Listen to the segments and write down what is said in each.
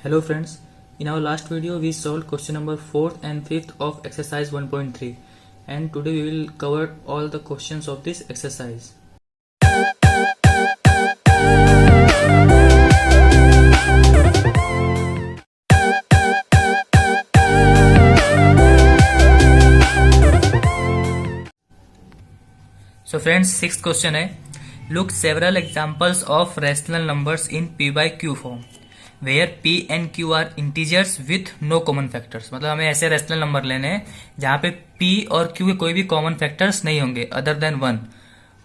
Hello friends, in our last video we solved question number 4th and 5th of exercise 1.3 and today we will cover all the questions of this exercise. So friends, sixth question है, look several examples of rational numbers in p by q form where p and q are integers with no common factors. मतलब हमें ऐसे rational number लेने हैं जहाँ पे p और q के कोई भी कॉमन फैक्टर्स नहीं होंगे अदर देन 1.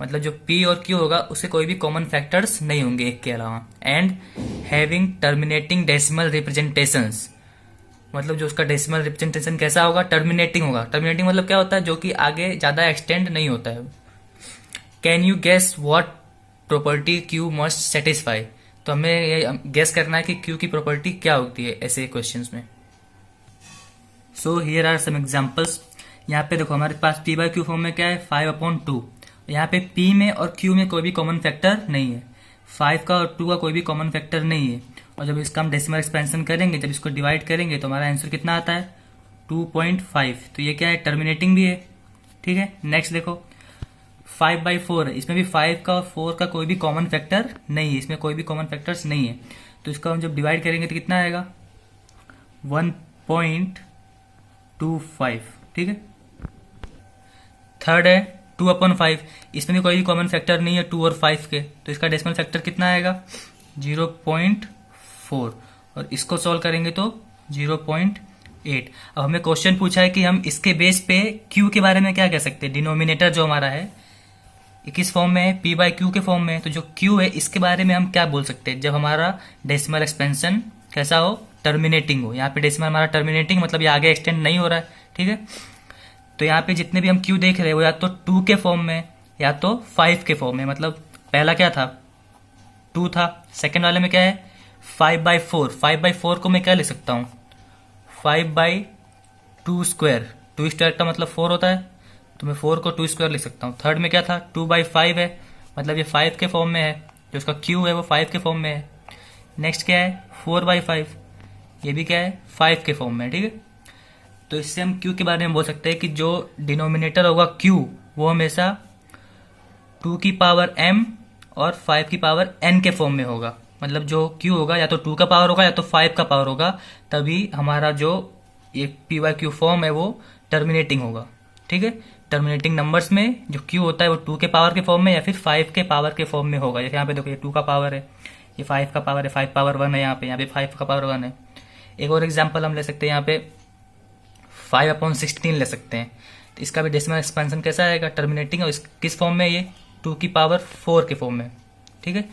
मतलब जो p और q होगा उसके कोई भी कॉमन फैक्टर्स नहीं होंगे एक के अलावा. And having terminating decimal representations, मतलब जो उसका डेसिमल रिप्रेजेंटेशन कैसा होगा, टर्मिनेटिंग होगा. टर्मिनेटिंग मतलब क्या होता है, जो कि आगे ज्यादा एक्सटेंड नहीं होता है. Can you guess what property q must satisfy, तो हमें ये गेस करना है कि क्यू की प्रॉपर्टी क्या होती है ऐसे क्वेश्चंस में. So here are some examples. यहाँ पे देखो हमारे पास पी बाय क्यू फॉर्म में क्या है, 5/2. यहाँ पे पी में और क्यू में कोई भी कॉमन फैक्टर नहीं है. 5 का और 2 का कोई भी कॉमन फैक्टर नहीं है. और जब इसका हम डेसिमल एक्सपेंशन करेंगे, जब इसको डिवाइड करेंगे तो हमारा आंसर कितना आता है, 2.5. तो ये क्या है, टर्मिनेटिंग भी है. ठीक है. नेक्स्ट देखो 5/4 है, इसमें भी 5 का और 4 का कोई भी कॉमन फैक्टर नहीं है, इसमें कोई भी कॉमन फैक्टर्स नहीं है. तो इसका हम जब डिवाइड करेंगे तो कितना आएगा, 1.25. ठीक है. थर्ड है 2/5, इसमें भी कोई भी कॉमन फैक्टर नहीं है 2 और 5 के, तो इसका डेसिमल फैक्टर कितना आएगा, 0.4. और इसको सॉल्व करेंगे तो 0.8. अब हमें क्वेश्चन पूछा है कि हम इसके बेस पे क्यू के बारे में क्या कह सकते हैं. डिनोमिनेटर जो हमारा है किस फॉर्म में है, पी बाय क्यू के फॉर्म में है. तो जो क्यू है इसके बारे में हम क्या बोल सकते हैं जब हमारा डेसिमल एक्सपेंशन कैसा हो, टर्मिनेटिंग हो. यहाँ पे डेसिमल हमारा टर्मिनेटिंग मतलब ये आगे एक्सटेंड नहीं हो रहा है. ठीक है. तो यहाँ पे जितने भी हम क्यू देख रहे हैं वो या तो 2 के फॉर्म में या तो 5 के फॉर्म में. मतलब पहला क्या था, 2 था. सेकेंड वाले में क्या है, 5/4. 5/4 को मैं क्या लिख सकता हूँ, 5/2 स्क्वायर. 2 स्क्वायर का मतलब 4 होता है, तो मैं 4 को 2 स्क्वायर लिख सकता हूँ. थर्ड में क्या था, 2/5 है, मतलब ये 5 के फॉर्म में है. जो उसका क्यू है वो 5 के फॉर्म में है. नेक्स्ट क्या है, 4/5, ये भी क्या है, 5 के फॉर्म में है. ठीक है. तो इससे हम क्यू के बारे में बोल सकते हैं कि जो डिनोमिनेटर होगा क्यू वो हमेशा 2 की पावर m और 5 की पावर n के फॉर्म में होगा. मतलब जो क्यू होगा या तो 2 का पावर होगा या तो 5 का पावर होगा, तभी हमारा जो ये पी बाय क्यू फॉर्म है वो टर्मिनेटिंग होगा. ठीक है. टर्मिनेटिंग नंबर्स में जो क्यू होता है वो 2 के पावर के फॉर्म में या फिर 5 के पावर के फॉर्म में होगा. जैसे यहाँ पे देखो ये 2 का पावर है, ये 5 का पावर है, 5 पावर 1 है, यहाँ पे 5 का पावर 1 है. एक और एग्जाम्पल हम ले सकते हैं, यहाँ पे 5/16 ले सकते हैं. तो इसका भी डेसिमल एक्सपेंशन कैसा आएगा, टर्मिनेटिंग. और किस फॉर्म में, ये 2 की पावर 4 के फॉर्म में. ठीक है.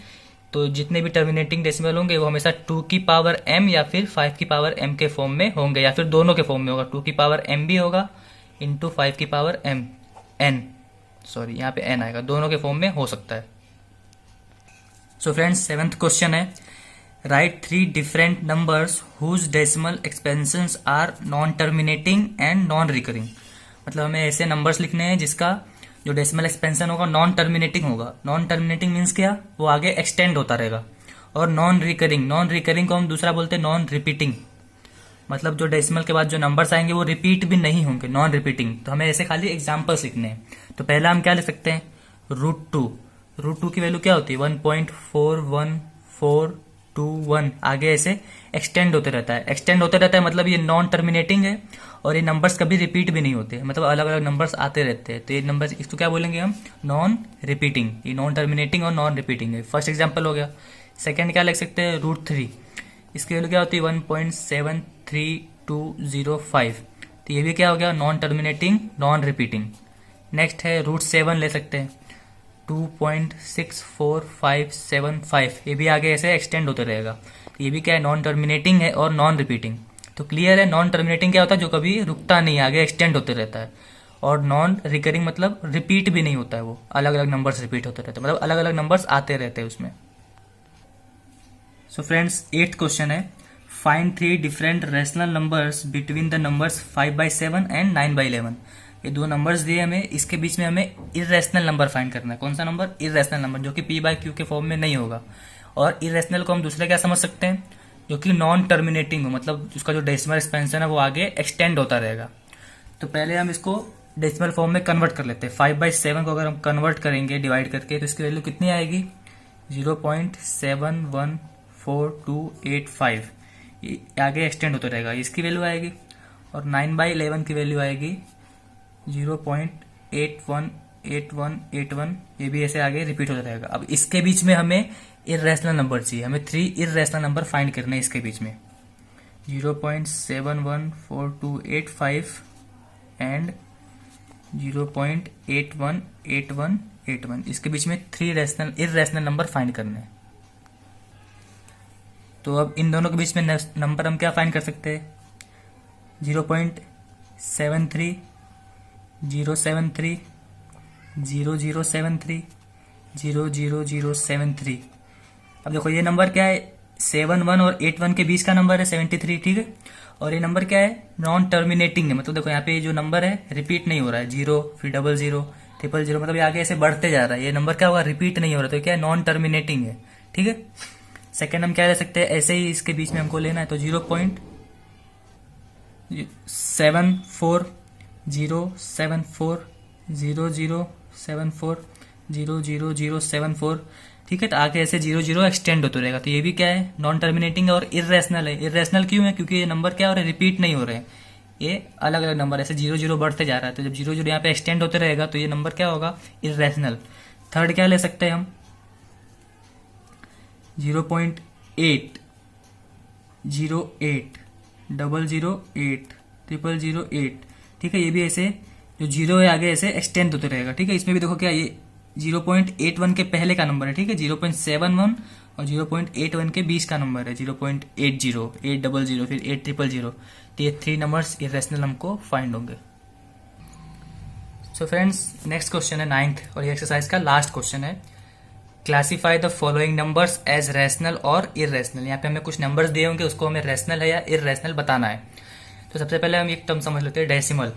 तो जितने भी टर्मिनेटिंग डेसिमल होंगे वो हमेशा 2 की पावर m या फिर 5 की पावर m के फॉर्म में होंगे, या फिर दोनों के फॉर्म में होगा. 2 की पावर m भी होगा इंटू 5 की पावर m n, सॉरी यहाँ पे n आएगा, दोनों के फॉर्म में हो सकता है. सो फ्रेंड्स, 7th क्वेश्चन है, write 3 different numbers whose decimal expansions are non terminating and non recurring. मतलब हमें ऐसे नंबर्स लिखने हैं जिसका जो डेसिमल एक्सपेंशन होगा नॉन टर्मिनेटिंग होगा. नॉन टर्मिनेटिंग मीन्स क्या, वो आगे एक्सटेंड होता रहेगा. और नॉन रिकरिंग को हम दूसरा बोलते हैं नॉन रिपीटिंग. मतलब जो डेसिमल के बाद जो नंबर्स आएंगे वो रिपीट भी नहीं होंगे, नॉन रिपीटिंग. तो हमें ऐसे खाली एग्जाम्पल्स लिखने हैं. तो पहला हम क्या लिख सकते हैं, √2 की वैल्यू क्या होती है, 1.41421. आगे ऐसे एक्सटेंड होते रहता है. मतलब ये नॉन टर्मिनेटिंग है और ये नंबर्स कभी रिपीट भी नहीं होते, मतलब अलग अलग नंबर्स आते रहते हैं. तो ये नंबर्स, इसको क्या बोलेंगे हम, नॉन रिपीटिंग. ये नॉन टर्मिनेटिंग और नॉन रिपीटिंग है. फर्स्ट एग्जाम्पल हो गया. सेकेंड क्या लिख सकते हैं, √3. इसकी वैल्यू क्या होती है, 1.73205. तो ये भी क्या हो गया, non terminating non repeating. Next है √7 ले सकते हैं, 2.64575. ये भी आगे ऐसे एक्सटेंड होते रहेगा. ये भी क्या है, नॉन टर्मिनेटिंग है और नॉन रिपीटिंग. तो क्लियर है, नॉन टर्मिनेटिंग क्या होता है, जो कभी रुकता नहीं, आगे एक्सटेंड होते रहता है. और नॉन रिकरिंग मतलब रिपीट भी नहीं होता है, वो अलग अलग नंबर्स रिपीट होते रहते हैं, मतलब अलग अलग नंबर्स आते रहते हैं उसमें. सो फ्रेंड्स, 8th क्वेश्चन है, find 3 different rational numbers between the numbers 5/7 and 9/11. ये दो नंबर्स दिए हमें, इसके बीच में हमें इरेशनल नंबर फाइंड करना है. कौन सा नंबर, इरेशनल नंबर, जो कि पी बाय क्यू के फॉर्म में नहीं होगा. और इरेशनल को हम दूसरे क्या समझ सकते हैं, जो कि नॉन टर्मिनेटिंग हो, मतलब उसका जो डेसिमल एक्सपेंशन है वो आगे एक्सटेंड होता रहेगा। तो पहले हम इसको डेसिमल फॉर्म में कन्वर्ट कर लेते हैं। 5/7 को अगर हम कन्वर्ट करेंगे डिवाइड करके तो इसकी वैल्यू कितनी आएगी, 0.714285। ये आगे एक्सटेंड होता रहेगा, इसकी वैल्यू आएगी। और 9/11 की वैल्यू आएगी 0.818181, ये भी ऐसे आगे रिपीट होता रहेगा। अब इसके बीच में हमें इर्रेशनल नंबर चाहिए, हमें 3 इर्रेशनल नंबर फाइंड करने हैं इसके बीच में, 0.714285 एंड 0.818181। इसके बीच में 3 इर्रेशनल नंबर फाइंड करने हैं। तो अब इन दोनों के बीच में नंबर हम क्या फाइंड कर सकते हैं, 0.73, 073, 0073, 00073। अब देखो ये नंबर क्या है, 71 और 81 के बीच का नंबर है 73, ठीक है। और ये नंबर क्या है, नॉन टर्मिनेटिंग है, मतलब देखो यहाँ पे जो नंबर है रिपीट नहीं हो रहा है, 0 फिर 00 000, मतलब ये आगे ऐसे बढ़ते जा रहा है। ये नंबर क्या होगा, रिपीट नहीं हो रहा, तो क्या है, नॉन टर्मिनेटिंग है, ठीक है। सेकेंड हम क्या ले सकते हैं, ऐसे ही इसके बीच में हमको लेना है, तो 0.74 074 0074 00074, ठीक है। तो आगे ऐसे 00 एक्सटेंड होता रहेगा। तो ये भी क्या है, नॉन टर्मिनेटिंग है और इर्रेशनल है। इर्रेशनल क्यों है, क्योंकि ये नंबर क्या हो रहा है, रिपीट नहीं हो रहे हैं, ये अलग अलग नंबर ऐसे 00 बढ़ते जा रहा है। तो जब 00 यहाँ पे एक्सटेंड होते रहेगा तो ये नंबर क्या होगा, इर्रेशनल। थर्ड क्या ले सकते हैं हम, 0.8 08 008 008 ठीक है। ये भी ऐसे जो जीरो है आगे ऐसे एक्सटेंड होते रहेगा, ठीक है। इसमें भी देखो क्या, ये 0.81 के पहले का नंबर है, ठीक है। 0.71 और 0.81 के बीच का नंबर है 0.80 800 फिर 8000। तो ये 3 नंबर्स इरेशनल हमको फाइंड होंगे। सो फ्रेंड्स, नेक्स्ट क्वेश्चन है 9th और ये एक्सरसाइज का लास्ट क्वेश्चन है। Classify the following numbers as rational और इरेशनल। यहाँ पे हमें कुछ नंबर्स दिए होंगे, उसको हमें रैशनल है या इरेशनल बताना है। तो सबसे पहले हम एक टर्म समझ लेते हैं, डेसिमल।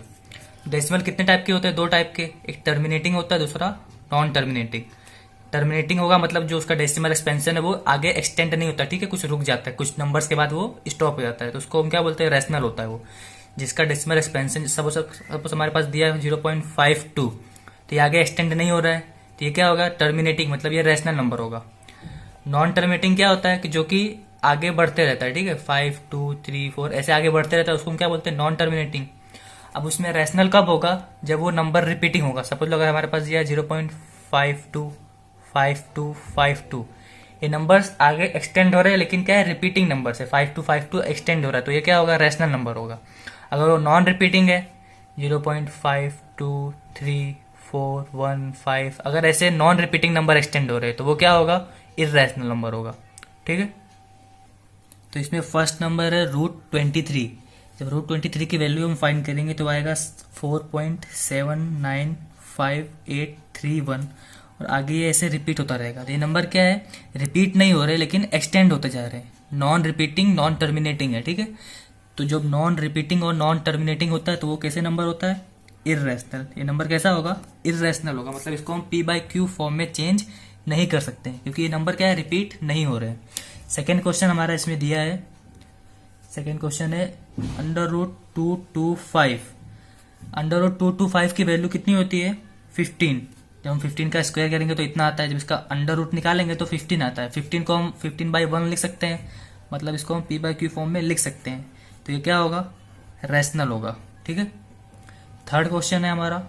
डेसिमल कितने टाइप के होते हैं, 2 टाइप के, एक टर्मिनेटिंग होता है, दूसरा नॉन टर्मिनेटिंग। टर्मिनेटिंग होगा मतलब जो उसका डेसिमल एक्सपेंशन है वो आगे एक्सटेंड नहीं होता, ठीक है, कुछ रुक जाता है, कुछ नंबर्स के बाद वो स्टॉप हो जाता है, तो उसको हम क्या बोलते हैं, रैशनल होता है वो। जिसका डेसिमल एक्सपेंशन सपोज हमारे पास दिया है 0.52, तो ये आगे एक्सटेंड नहीं हो रहा है, तो ये क्या होगा, टर्मिनेटिंग, मतलब ये रैशनल नंबर होगा। नॉन टर्मिनेटिंग क्या होता है कि जो कि आगे बढ़ते रहता है, ठीक है, 5 2 3 4 ऐसे आगे बढ़ते रहता है, उसको हम क्या बोलते हैं, नॉन टर्मिनेटिंग। अब उसमें रैशनल कब होगा, जब वो नंबर रिपीटिंग होगा। सपोज अगर हमारे पास दिया है 0.525252, ये नंबर्स आगे एक्सटेंड हो रहे हैं, लेकिन क्या है, रिपीटिंग नंबर है, 5252 एक्सटेंड हो रहा है, तो ये क्या होगा, रैशनल नंबर होगा। अगर वो नॉन रिपीटिंग है 0.523415, अगर ऐसे नॉन रिपीटिंग नंबर एक्सटेंड हो रहे हैं तो वो क्या होगा, इर्रेशनल नंबर होगा, ठीक है। तो इसमें फर्स्ट नंबर है √23। जब √23 की वैल्यू हम फाइंड करेंगे तो आएगा 4.795831, और आगे ये ऐसे रिपीट होता रहेगा। तो ये नंबर क्या है, रिपीट नहीं हो रहे लेकिन एक्सटेंड होते जा रहे हैं, नॉन रिपीटिंग नॉन टर्मिनेटिंग है, ठीक है। तो जब नॉन रिपीटिंग और नॉन टर्मिनेटिंग होता है तो वो कैसे नंबर होता है, इर्रेशनल। ये नंबर कैसा होगा, इर्रेशनल होगा, मतलब इसको हम P/Q फॉर्म में चेंज नहीं कर सकते क्योंकि ये नंबर क्या है, रिपीट नहीं हो रहे हैं। सेकेंड क्वेश्चन हमारा इसमें दिया है, सेकेंड क्वेश्चन है √225। √225 की वैल्यू कितनी होती है, 15। जब हम 15 का स्क्वायर करेंगे तो इतना आता है, जब इसका अंडर रूट निकालेंगे तो 15 आता है। 15 को हम 15/1 लिख सकते हैं, मतलब इसको हम P/Q फॉर्म में लिख सकते हैं। तो ये क्या होगा, रैशनल होगा, ठीक है। थर्ड क्वेश्चन है हमारा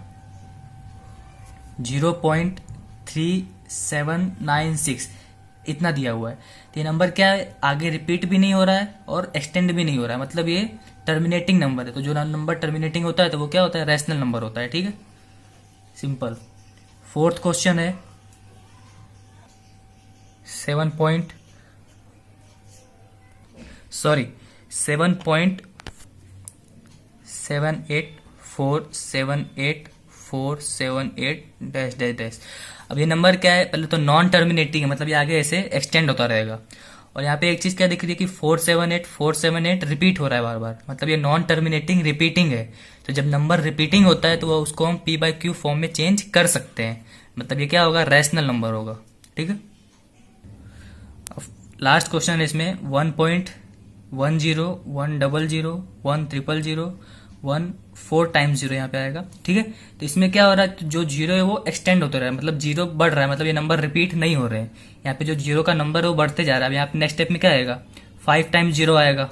0.3796, इतना दिया हुआ है। तो ये नंबर क्या है, आगे रिपीट भी नहीं हो रहा है और एक्सटेंड भी नहीं हो रहा है, मतलब ये टर्मिनेटिंग नंबर है। तो जो नंबर टर्मिनेटिंग होता है तो वो क्या होता है, रैशनल नंबर होता है, ठीक है, सिंपल। फोर्थ क्वेश्चन है 7.78478 अब ये नंबर क्या है, पहले तो नॉन टर्मिनेटिंग है, मतलब ये आगे ऐसे एक्सटेंड होता रहेगा। और यहाँ पे एक चीज क्या दिख रही है कि 478 रिपीट हो रहा है बार बार, मतलब ये नॉन टर्मिनेटिंग रिपीटिंग है। तो जब नंबर रिपीटिंग होता है तो वो उसको हम P/Q फॉर्म में चेंज कर सकते हैं, मतलब ये क्या होगा, रैशनल नंबर होगा, ठीक है। लास्ट क्वेश्चन है इसमें 10, 100, 100, 1 4 टाइम्स जीरो यहाँ पे आएगा। ठीक है, तो इसमें क्या हो रहा है, जो जीरो है वो एक्सटेंड होता रहा है, मतलब जीरो बढ़ रहा है, मतलब ये नंबर रिपीट नहीं हो रहे हैं। यहाँ पे जो जीरो का नंबर है वो बढ़ते जा रहा है। यहाँ पे नेक्स्ट स्टेप में क्या आएगा, 5 टाइम्स जीरो आएगा,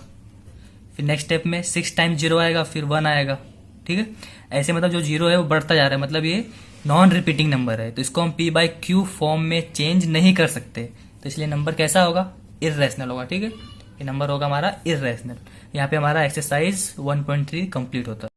फिर नेक्स्ट स्टेप में 6 टाइम्स जीरो आएगा, फिर 1 आएगा। ठीक है, ऐसे मतलब जो जीरो है वो बढ़ता जा रहा है, मतलब ये नॉन रिपीटिंग नंबर है, तो इसको हम पी बाई क्यू फॉर्म में चेंज नहीं कर सकते, तो इसलिए नंबर कैसा होगा, इर्रेशनल होगा। ठीक है, ये नंबर होगा हमारा इर्रेशनल। यहाँ पे हमारा एक्सरसाइज 1.3 कंप्लीट होता है।